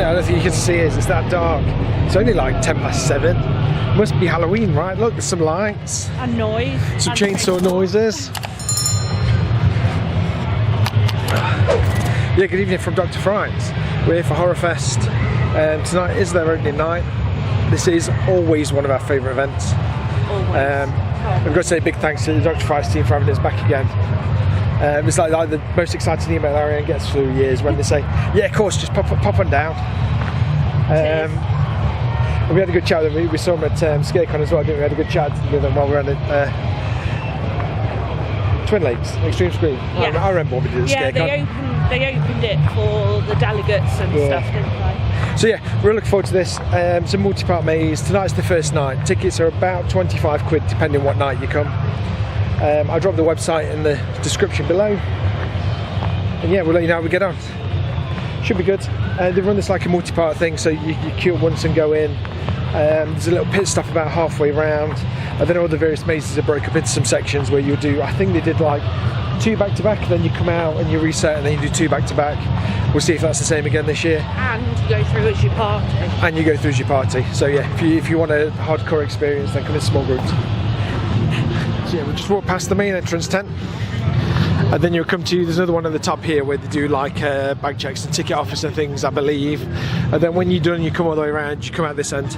I don't think you can see it, it's that dark. It's only like 7:10. Must be Halloween, right? Look, there's some lights. And noise. Some chainsaw noises. Yeah, good evening from Dr Frights. We're here for Horrorfest. Tonight is their opening night. This is always one of our favourite events. I've got to say a big thanks to the Dr Frights team for having us back again. It's like the most exciting email Ariane gets through years when they say, yeah, of course, just pop on down. And we had a good chat with them. We saw them at ScareCon as well, didn't we? We had a good chat with them while we were at Twin Lakes, Extreme Screen. Yeah. I remember what we did at ScareCon. They opened it for the delegates and stuff, didn't they? So yeah, we're looking forward to this. It's a multi-part maze. Tonight's the first night. Tickets are about 25 quid depending what night you come. I'll drop the website in the description below. And yeah, we'll let you know how we get on. Should be good. They run this like a multi-part thing, so you queue once and go in. There's a little pit stop about halfway round. And then all the various mazes are broken up into some sections where you'll do, I think they did like 2 back-to-back, then you come out and you reset and then you do 2 back-to-back. We'll see if that's the same again this year. And you go through as your party. And you go through as your party. So yeah, if you want a hardcore experience, then come in small groups. So yeah, we'll just walk past the main entrance tent. And then you'll come to, there's another one at the top here where they do like bag checks and ticket office and things, I believe. And then when you're done, you come all the way around, you come out this end.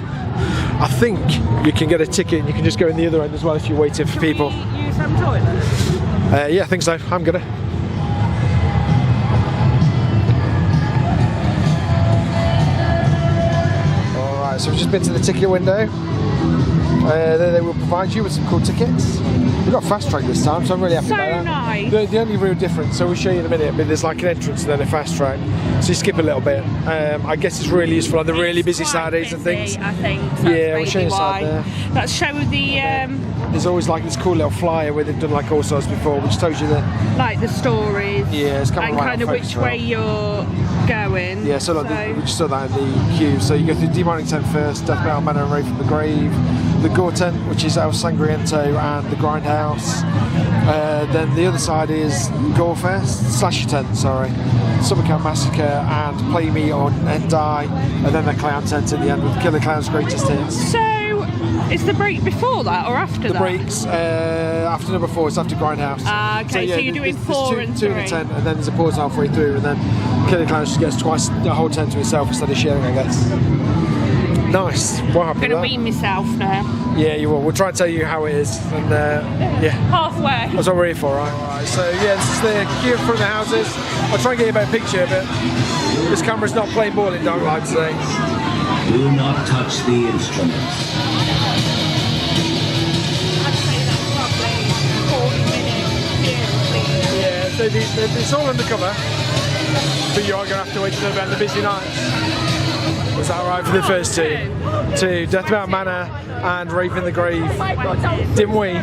I think you can get a ticket and you can just go in the other end as well if you're waiting for people. Can we use them toilets? Yeah, I think so. I'm gonna. Alright, so we've just been to the ticket window. They will provide you with some cool tickets. We've got fast track this time, so I'm really happy about that. Nice. The only real difference, so we'll show you in a minute, but there's like an entrance and then a fast track. So you skip a little bit. I guess it's really useful on the really busy Saturdays and things. I think. Yeah, we'll show you inside there. Let's show the. There's always like this cool little flyer where they've done like all sorts before, which tells you the. Like the stories. Yeah, it's and kind of which way you're going. Yeah, so, like we just saw that in the queue. So you go through Demonic Tent first, Death Metal Manor and Rave from the Grave, the Gore Tent, which is El Sangriento and the Grindhouse. Then the other side is Gorefest, Slasher Tent, sorry, Summer Camp Massacre and Play Me or and Die, and then the Clown Tent at the end with Killer Clown's Greatest Hits. So, is the break before that or after that? The breaks after number 4, it's after Grindhouse. Okay, so you're doing 4 and 3. 2 and 10, and then there's a pause halfway through, and then Killer Clowns just gets twice the whole tent to itself instead of sharing, I guess. Nice. Well, I'm going to wean myself now. Yeah, you will. We'll try and tell you how it is. And yeah. Halfway. That's what we're here for, right? Alright, so yeah, this is the queue in front of the houses. I'll try and get you a better picture, but this camera's not playing ball in dark light today. Do not touch the instruments. I'd say that's probably 40 minutes here, please. Yeah, so it's all undercover, but you are going to have to wait until about the busy nights. Was that right for the first two? Death Metal Manor and Rave in the Grave. Didn't we?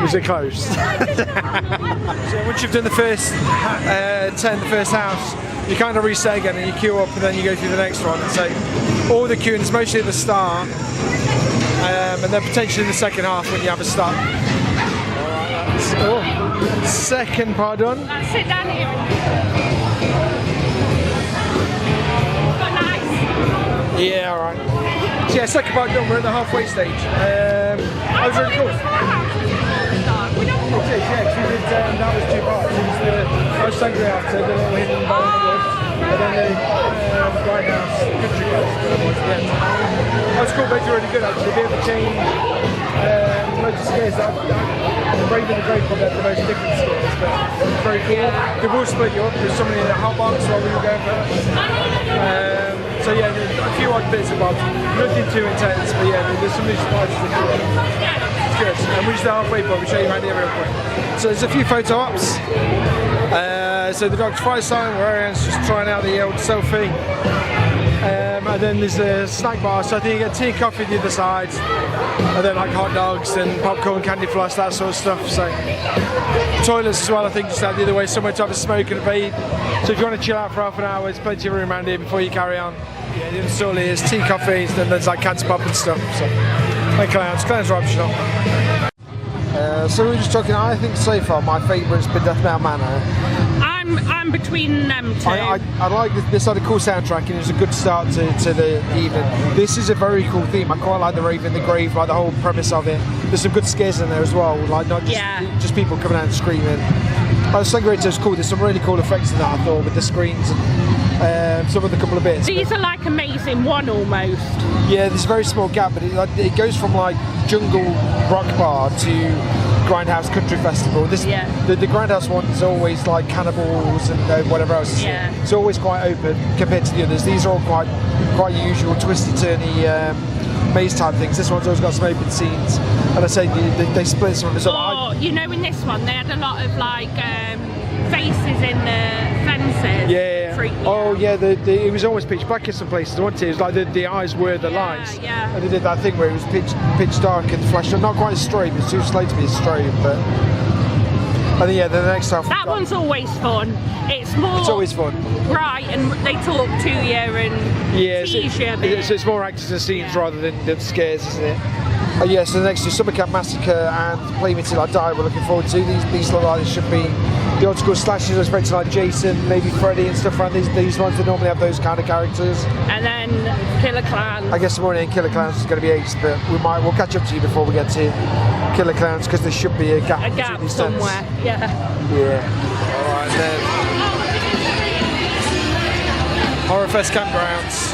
Was it close? So once you've done the first 10, the first house, you kind of reset again and you queue up and then you go through the next one. And so all the queuing is mostly at the start and then potentially in the second half when you have a stop. Alright, second part done. Let's sit down here. Yeah, alright. So yeah, second part done, we're at the halfway stage. That was really cool. Yeah, because we did, that was 2 parts. It was the El Sangriento, the little hidden bar in the woods, and then the Grindhouse Country Club towards the end. That was cool, those were really good actually. A bit of a change, loads of scares. The Rave in the Grave probably had the most different scares, but it was very cool. They will split you up, there's somebody in the hot box while we were going first. So yeah, there's a few odd bits of bobs, nothing too intense, but yeah, there's some new surprises in there. It's good, and we're just halfway point, we'll show you around here real quick. So there's a few photo ops. So the Dr Frights sign where Ariane's just trying out the old selfie. And then there's a snack bar, so I think you get tea and coffee on the other side, and then like hot dogs and popcorn, candy floss, that sort of stuff. So toilets as well, I think just out the other way, somewhere to have a smoke and a vape. So if you want to chill out for half an hour, there's plenty of room around here before you carry on. Yeah, the install is tea, coffees, then there's like cans pop and stuff. So and clowns are optional. So we were just talking, I think so far my favourite's been Death Metal Manor. I'm I'm between them two. I like this had a cool soundtrack and it was a good start to the evening. This is a very cool theme. I quite like the Rave in the Grave, like the whole premise of it. There's some good scares in there as well, like not just people coming out and screaming. The Sangreator is cool. There's some really cool effects in that, I thought, with the screens and some of the couple of bits. These are like amazing one almost. Yeah, there's a very small gap, but it goes from like jungle rock bar to Grindhouse Country Festival. The Grindhouse one is always like cannibals and whatever else. It's always quite open compared to the others. These are all quite usual twisty turny maze type things. This one's always got some open scenes, and I say they split some of it. Oh, you know, in this one they had a lot of like faces in the fences. Oh yeah, it was always pitch black in some places, wasn't it? It was like the eyes were the lights. Yeah. And they did that thing where it was pitch dark and flash. Not quite a strobe, it's too slow to be a strobe, but I think the next half. That one's always fun. It's always fun. Right, and they talk to you and tease you a bit. So it's more actors and scenes rather than scares, isn't it? So the next two, Summer Camp Massacre and Play Me Till I Die, we're looking forward to. These look like they should be the old school slashers. I expect like Jason, maybe Freddy and stuff around these ones that normally have those kind of characters. And then Killer Clowns. I guess the morning Killer Clowns is going to be ace, but we'll catch up to you before we get to Killer Clowns because there should be a gap between these somewhere. Yeah. Alright then. Horrorfest campgrounds.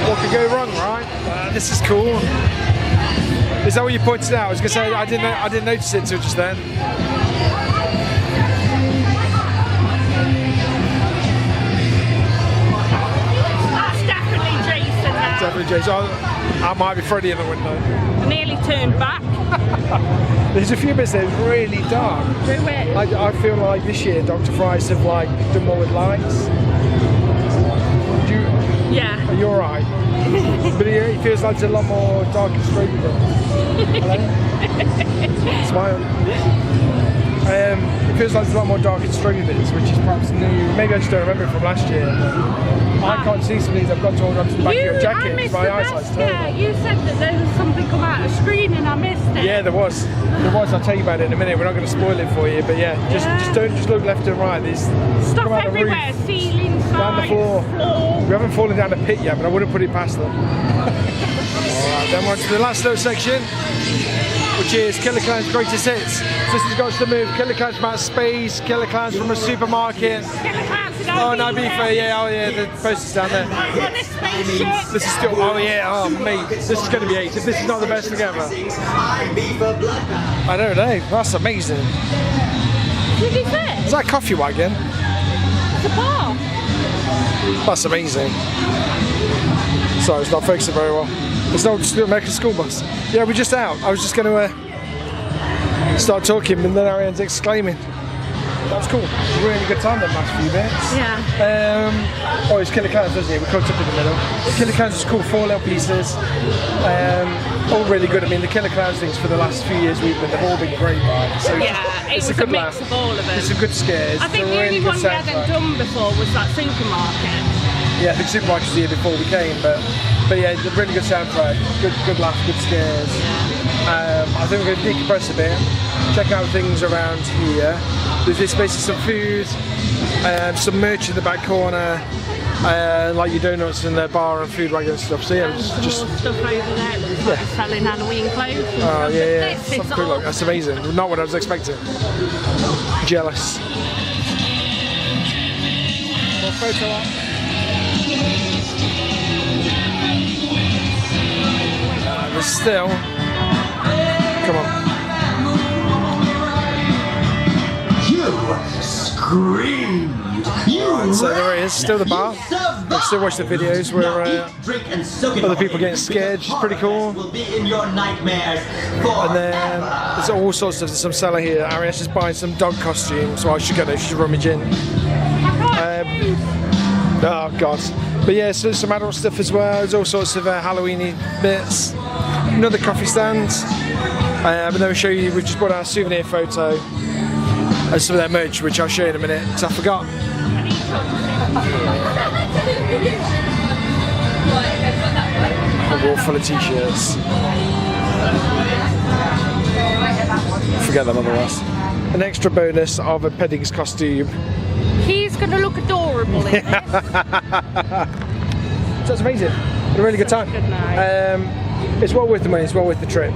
What could go wrong, right? This is cool. Is that what you pointed out? I was going to say I didn't notice it until just then. That's definitely Jason now. Definitely Jason. I might be Freddy in the window. I nearly turned back. There's a few bits that are really dark. I feel like this year Dr Frights have like done more with lights. Are you alright? But it feels like it's a lot more dark and straight with it. Smile. It feels like it's a lot more dark and straight with it, which is perhaps new. Maybe I just don't remember it from last year. I can't see some of these. I've got to hold on to the back of your jacket because my eyesight's terrible. You said that there was something come out of screen and I missed it. Yeah, there was. I'll tell you about it in a minute. We're not going to spoil it for you, but just don't look left and right. There's stuff everywhere, ceiling, down the floor. We haven't fallen down the pit yet, but I wouldn't put it past them. Alright, then we're on to the last little section, which is Killer Clowns' greatest hits. So this has got to move. Killer Clowns from outer space, Killer Clowns from a supermarket. Killer Clowns in the poster's down there. This is still, mate, this is going to be ace. If this is not the best thing ever. I don't know, that's amazing. What did you say? Is that a coffee wagon? It's a bar. That's amazing. Sorry, it's not focusing very well. It's not just an American school bus. Yeah, we're just out. I was just going to start talking, and then Ariane's exclaiming. That was cool. Really good time that last few bits. Yeah. It's Killer Clowns, isn't it? We caught up in the middle. Killer Clowns is cool, 4 little pieces. All really good. I mean, the Killer Clowns things for the last few years they've all been great, right? So it's a good mix of all of them. It's some good scares. I think the only one we hadn't done before was that supermarket. Yeah, I think supermarket was the year before we came, but yeah, it's a really good soundtrack. Good laugh, good scares. I think we're going to decompress a bit. Check out things around here. There's basically some food, some merch in the back corner, like your donuts and the bar and food wagon and stuff. So yeah, just more stuff over there. Looks like selling Halloween clothes. Oh yeah. Something cool. Look, that's amazing. Not what I was expecting. Jealous. More photo op. There's still. Come on. Screamed. So there it is, still the bar. I still watch the videos where other people getting scared, which is pretty cool. And then there's all sorts of some seller here. Arias is buying some dog costumes, so I should go there, she's rummaging. Oh god. But yeah, so some adult stuff as well. There's all sorts of Halloween-y bits. Another coffee stand. And then we'll show you, we've just brought our souvenir photo. And some of their merch, which I'll show you in a minute, because I forgot. A wall full of t-shirts. Forget them otherwise. an extra bonus of a Pedding's costume. He's going to look adorable in this. So it's amazing. A really good time. Good night. It's well worth the money. It's well worth the trip.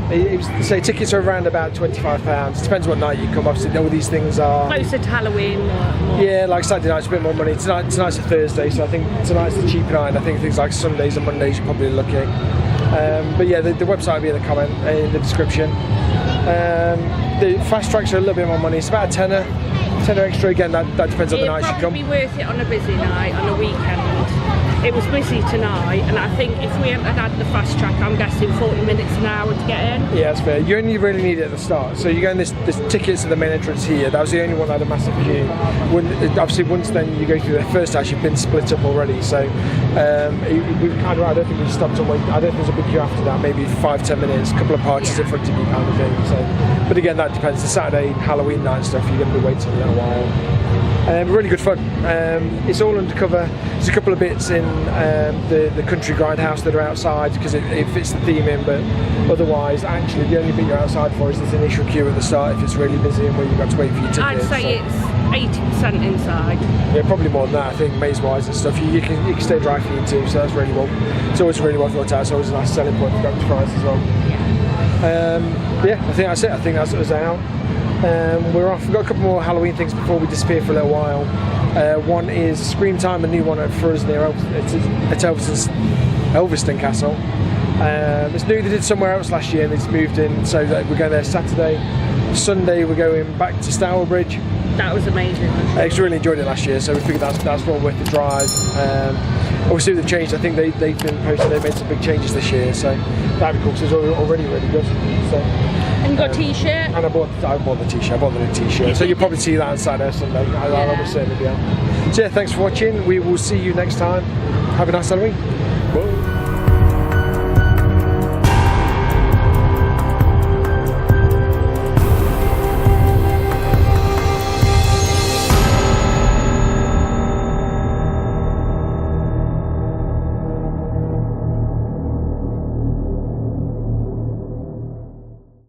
Say tickets are around about £25. Depends what night you come. Obviously, all these things are Closer to Halloween. More. Yeah, like Saturday night's a bit more money. Tonight's a Thursday, so I think tonight's the cheaper night. And I think things like Sundays and Mondays you're probably looking. But yeah, the website will be in the comment, in the description. The fast tracks are a little bit more money. It's about a tenner extra. Again, that depends on the night you come. It'd probably be worth it on a busy night, on a weekend. It was busy tonight, and I think if we hadn't had the fast track, I'm guessing 40 minutes an hour to get in. Yeah, that's fair. You only really need it at the start. So you go in this tickets to the main entrance here. That was the only one that had a massive queue. Obviously, once then you go through the first house, you've been split up already. So I don't think we stopped and wait. I don't think there's a big queue after that. Maybe 5-10 minutes, a couple of parties in front of you, kind of thing. So, but again, that depends. The Saturday Halloween night stuff, you're going to be waiting a little while. Really good fun. It's all undercover. There's a couple of bits in the country grindhouse that are outside because it fits the theme in, but otherwise, actually, the only bit you're outside for is this initial queue at the start if it's really busy and where you've got to wait for your ticket. I'd say it's 80% inside. Yeah, probably more than that. I think maze-wise and stuff, you can stay dry for you too, so that's really well. It's always really well thought out. It's always a nice selling point for Dr Frights as well. Yeah, I think that's it. I think that's us out. We're off. We've got a couple more Halloween things before we disappear for a little while. One is Scream Time, a new one for us near Elveston Castle. It's new. They did somewhere else last year and it's moved in, so we're going there Saturday. Sunday we're going back to Stourbridge. That was amazing. I really enjoyed it last year, so we figured that's well worth the drive. Obviously they've changed. I think they've been posting. They made some big changes this year, so that'd be cool. So it's already really good. So. And you got a t-shirt? And I bought the t-shirt. I bought the new t-shirt. So you'll probably see that on Saturday or Sunday. I will certainly be on. So yeah, thanks for watching. We will see you next time. Have a nice Halloween.